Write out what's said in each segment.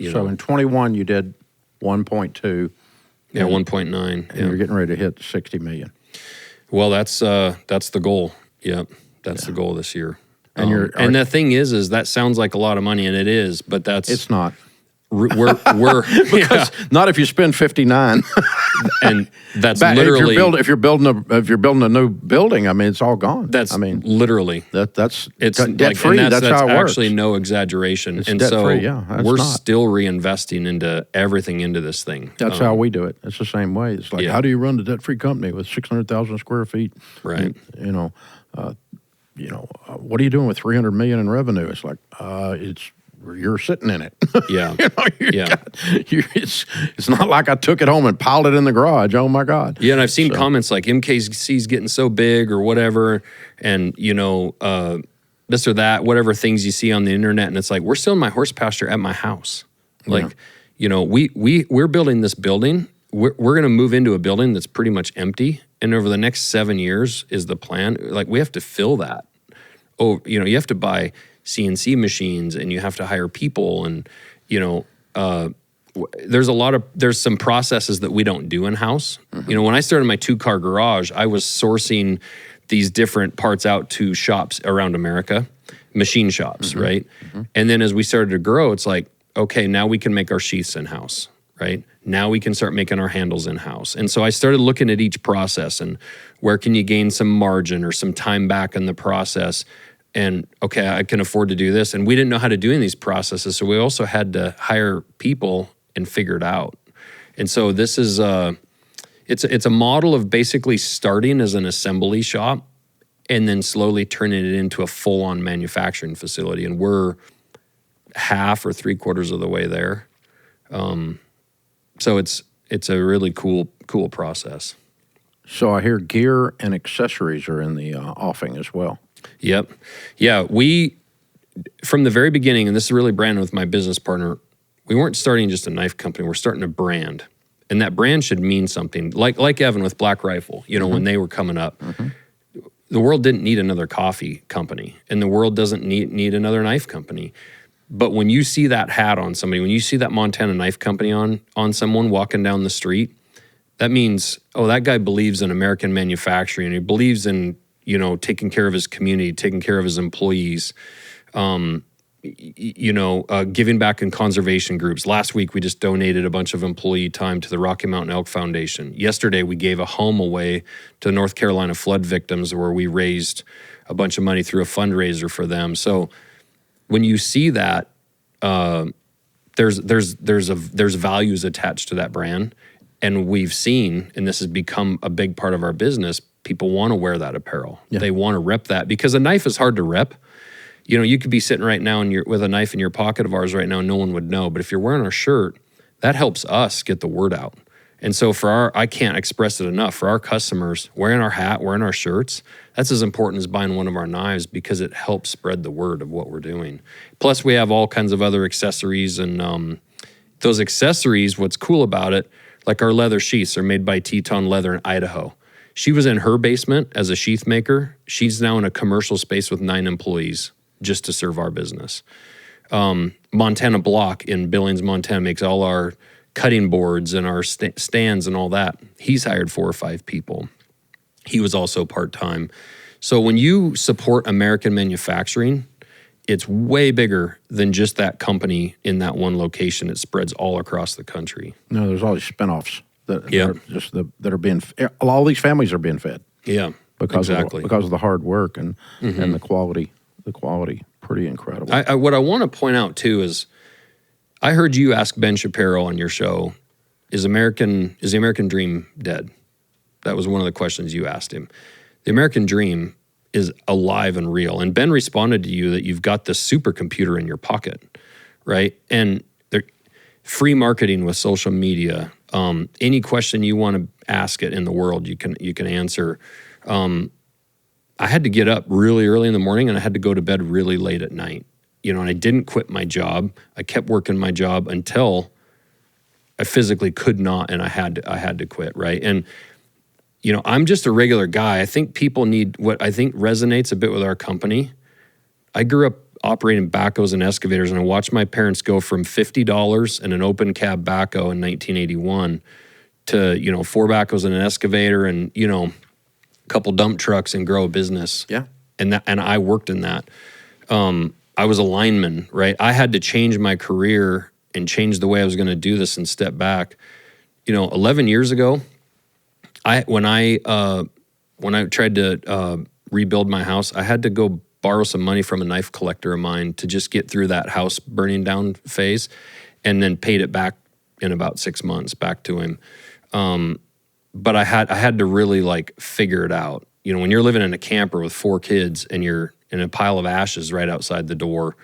So in 21, you did 1.2. Yeah, 1.9. And you're getting ready to hit 60 million. Well, that's the goal. Yep, that's the goal this year. And the thing is that sounds like a lot of money, and it is, but it's not. We're because not if you spend 59. And that's literally if you're building a new building. I mean, it's all gone. Literally it's debt free. That's how it works. Actually no exaggeration. It's and debt so free, yeah, we're still reinvesting into everything into this thing. That's how we do it. It's the same way. It's like, how do you run a debt free company with 600,000 square feet? Right. And, what are you doing with 300 million in revenue? It's like you're sitting in it. Yeah. It's not like I took it home and piled it in the garage. Oh my God. Yeah, and I've seen comments like MKC's getting so big or whatever, and this or that, whatever things you see on the internet, and it's like, we're still in my horse pasture at my house. Like, we're building this building. We're going to move into a building that's pretty much empty, and over the next 7 years is the plan. Like, we have to fill that. Oh, you have to buy CNC machines, and you have to hire people, and there's some processes that we don't do in house. Mm-hmm. When I started my 2-car garage, I was sourcing these different parts out to shops around America, machine shops, mm-hmm. right? Mm-hmm. And then as we started to grow, it's like, okay, now we can make our sheaths in house, right? Now we can start making our handles in house. And so I started looking at each process and where can you gain some margin or some time back in the process. And okay, I can afford to do this. And we didn't know how to do any of these processes. So we also had to hire people and figure it out. And so this is it's a model of basically starting as an assembly shop and then slowly turning it into a full-on manufacturing facility. And we're half or 3/4 of the way there. So it's a really cool process. So I hear gear and accessories are in the offing as well. Yep. Yeah, we, from the very beginning, and this is really Brandon with my business partner, we weren't starting just a knife company, we're starting a brand. And that brand should mean something. Like Evan with Black Rifle, mm-hmm. when they were coming up. Mm-hmm. The world didn't need another coffee company, and the world doesn't need another knife company. But when you see that hat on somebody, when you see that Montana Knife Company on someone walking down the street, that means, oh, that guy believes in American manufacturing. He believes in, taking care of his community, taking care of his employees, giving back in conservation groups. Last week, we just donated a bunch of employee time to the Rocky Mountain Elk Foundation. Yesterday, we gave a home away to the North Carolina flood victims where we raised a bunch of money through a fundraiser for them. So when you see that, there's values attached to that brand, and we've seen, and this has become a big part of our business, people want to wear that apparel. Yeah. They want to rep that because a knife is hard to rep. You could be sitting right now with a knife in your pocket of ours right now, and no one would know. But if you're wearing our shirt, that helps us get the word out. And so I can't express it enough, for our customers, wearing our hat, wearing our shirts, that's as important as buying one of our knives because it helps spread the word of what we're doing. Plus, we have all kinds of other accessories, and those accessories, what's cool about it, like our leather sheaths are made by Teton Leather in Idaho. She was in her basement as a sheath maker. She's now in a commercial space with 9 employees just to serve our business. Montana Block in Billings, Montana makes all our cutting boards and our stands and all that. He's hired 4 or 5 people. He was also part-time. So when you support American manufacturing, it's way bigger than just that company in that one location. It spreads all across the country. No, there's all these spinoffs that are being, all these families are being fed. Yeah, because exactly. Because of the hard work and the quality. The quality, pretty incredible. What I want to point out too is, I heard you ask Ben Shapiro on your show, is the American dream dead? That was one of the questions you asked him. The American dream is alive and real. And Ben responded to you that you've got this supercomputer in your pocket, right? And free marketing with social media. Any question you want to ask it in the world, you can answer. I had to get up really early in the morning, and I had to go to bed really late at night. And I didn't quit my job. I kept working my job until I physically could not, and I had to quit, right? And I'm just a regular guy. I think people need what I think resonates a bit with our company. I grew up operating backhoes and excavators, and I watched my parents go from $50 in an open cab backhoe in 1981 to, 4 backhoes and an excavator and, a couple dump trucks and grow a business. Yeah. And I worked in that. I was a lineman, right? I had to change my career and change the way I was going to do this and step back. 11 years ago, when I tried to rebuild my house, I had to go borrow some money from a knife collector of mine to just get through that house burning down phase, and then paid it back in about 6 months back to him. But I had to really figure it out. When you're living in a camper with 4 kids and you're in a pile of ashes right outside the door,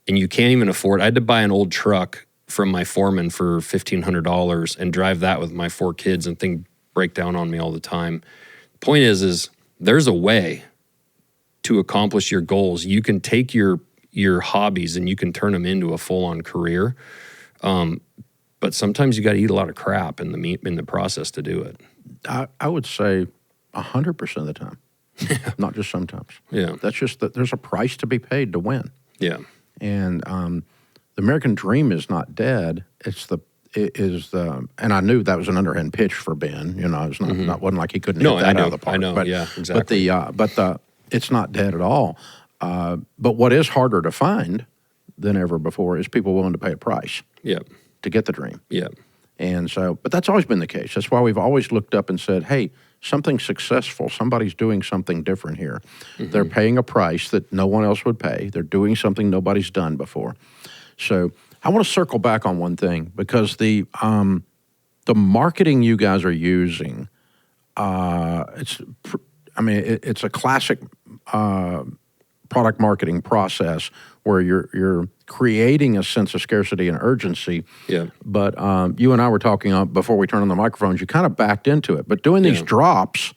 and you can't even afford, I had to buy an old truck from my foreman for $1,500 and drive that with my 4 kids, and things break down on me all the time. Point is there's a way to accomplish your goals. You can take your hobbies and you can turn them into a full-on career. But sometimes you got to eat a lot of crap in the process to do it. I would say 100% of the time, not just sometimes. Yeah. That's just that there's a price to be paid to win. Yeah. And the American dream is not dead. And I knew that was an underhand pitch for Ben. It's not wasn't like he couldn't hit that out of the park. I know. But, yeah, exactly. But it's not dead at all. But what is harder to find than ever before is people willing to pay a price. Yeah. To get the dream. Yeah. And so, but that's always been the case. That's why we've always looked up and said, hey, something's successful. Somebody's doing something different here. Mm-hmm. They're paying a price that no one else would pay. They're doing something nobody's done before. So I want to circle back on one thing, because the marketing you guys are using, it's a classic product marketing process where you're creating a sense of scarcity and urgency. Yeah. But you and I were talking before we turned on the microphones. You kind of backed into it. But doing these drops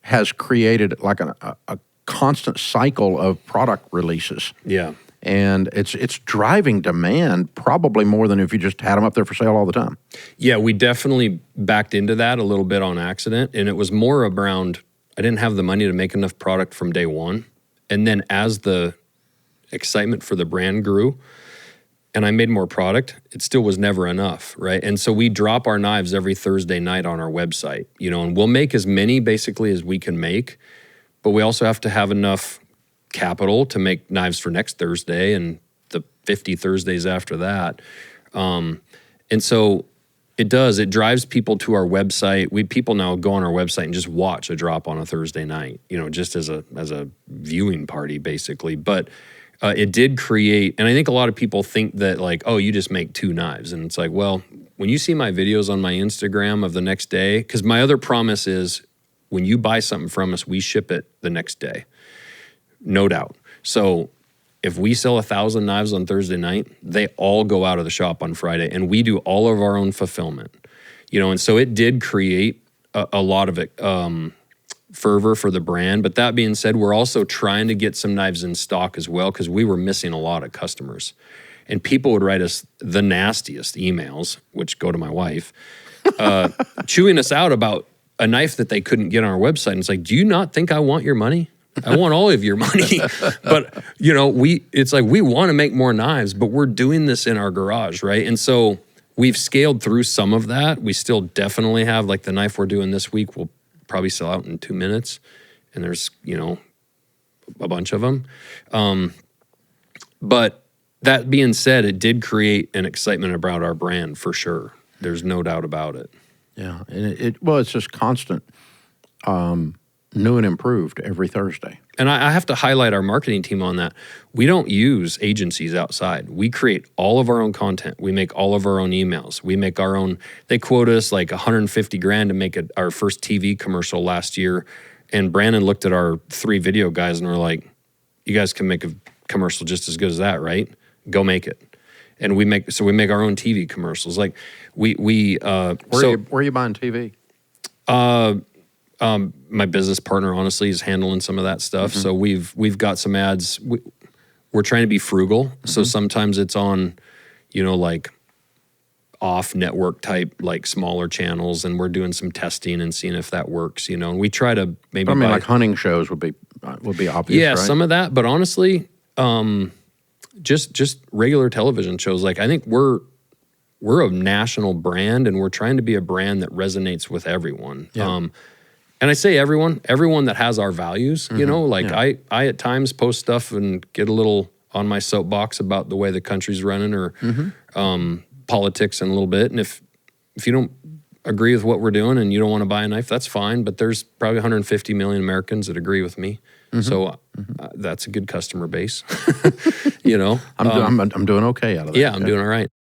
has created like a constant cycle of product releases. Yeah. And it's driving demand probably more than if you just had them up there for sale all the time. Yeah, we definitely backed into that a little bit on accident. And it was more around, I didn't have the money to make enough product from day one. And then as the excitement for the brand grew and I made more product, it still was never enough, right? And so we drop our knives every Thursday night on our website, and we'll make as many basically as we can make, but we also have to have enough capital to make knives for next Thursday and the 50 Thursdays after that. And so it drives people to our website. People now go on our website and just watch a drop on a Thursday night, just as a viewing party basically. But it did create, and I think a lot of people think that you just make 2 knives. And it's like, well, when you see my videos on my Instagram of the next day, because my other promise is when you buy something from us, we ship it the next day. No doubt. So if we sell 1,000 knives on Thursday night, they all go out of the shop on Friday, and we do all of our own fulfillment. And so it did create a lot of fervor for the brand. But that being said, we're also trying to get some knives in stock as well, because we were missing a lot of customers. And people would write us the nastiest emails, which go to my wife, chewing us out about a knife that they couldn't get on our website. And it's like, do you not think I want your money? I want all of your money. But, it's like we want to make more knives, but we're doing this in our garage, right? And so we've scaled through some of that. We still definitely have, the knife we're doing this week, we'll probably sell out in 2 minutes. And there's, a bunch of them. But that being said, it did create an excitement about our brand for sure. There's no doubt about it. Yeah. And it's just constant. New and improved every Thursday. And I have to highlight our marketing team on that. We don't use agencies outside. We create all of our own content. We make all of our own emails. We make our own, they quote us $150,000 to make our first TV commercial last year. And Brandon looked at our 3 video guys and were like, you guys can make a commercial just as good as that, right? Go make it. And we make our own TV commercials. Where are you buying TV? My business partner, honestly, is handling some of that stuff. Mm-hmm. So we've got some ads. We're trying to be frugal. Mm-hmm. So sometimes it's on, off network type, smaller channels, and we're doing some testing and seeing if that works, and we try to maybe. Hunting shows would be obvious. Yeah, right? some of that. But honestly, just regular television shows. Like, I think we're a national brand, and we're trying to be a brand that resonates with everyone. Yeah. And I say everyone that has our values, you know, like I at times post stuff and get a little on my soapbox about the way the country's running, or politics in a little bit. And if you don't agree with what we're doing and you don't want to buy a knife, that's fine. But there's probably 150 million Americans that agree with me. So that's a good customer base, you know. I'm doing okay out of that. Yeah, I'm doing all right.